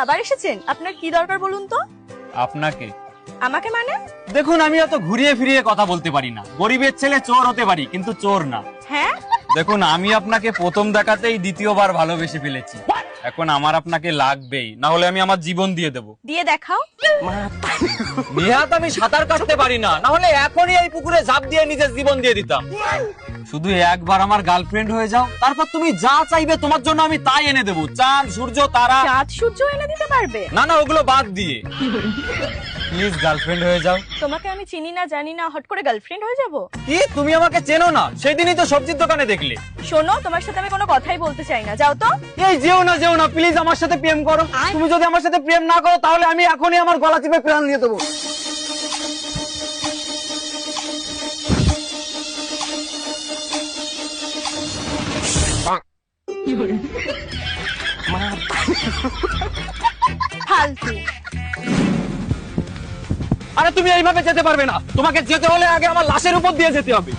আবার এসেছেন? আপনার কি দরকার বলুন তো? আপনাকে। আমাকে মানে? দেখুন, আমি অত ঘুরিয়ে ফিরিয়ে কথা বলতে পারি না। গরিবের ছেলে চোর হতে পারি, কিন্তু চোর না। হ্যাঁ? দেখুন, আমি আপনাকে প্রথম দেখাতেই দ্বিতীয়বার ভালোবেসে ফেলেছি। এখন আমার আপনাকে লাগবেই, না হলে আমি আমার জীবন দিয়ে দেবো। দিয়ে দেখাও। নিহাত, আমি সাঁতার কাটতে পারি না, না হলে এখনই এই পুকুরে ঝাঁপ দিয়ে নিজের জীবন দিয়ে দিতাম। শুধু একবার আমার গার্লফ্রেন্ড হয়ে যাও, তারপর তুমি যা চাইবে তোমার জন্য আমি তাই এনে দেবো। চাঁদ, সূর্য, তারা। চাঁদ সূর্য এনে দিতে পারবে? না না, ওগুলো বাদ দিয়ে প্লিজ গার্লফ্রেন্ড হয়ে যাও। তোমাকে আমি চিনি না জানি না, হট করে গার্লফ্রেন্ড হয়ে যাব? কি, তুমি আমাকে চেনো না? সেদিনই তো সবজির দোকানে দেখলে। শোনো, তোমার সাথে আমি কোনো কথাই বলতে চাই না, যাও তো। এই যেও না প্লিজ, আমার সাথে প্রেম করো। তুমি যদি আমার সাথে প্রেম না করো তাহলে আমি এখনই আমার গলা চিপে প্রাণ দিয়ে দেবো। ফালতু। আরে তুমি এইভাবে যেতে পারবে না, তোমাকে যেতে হলে আগে আমার লাশের উপর দিয়ে যেতে হবে।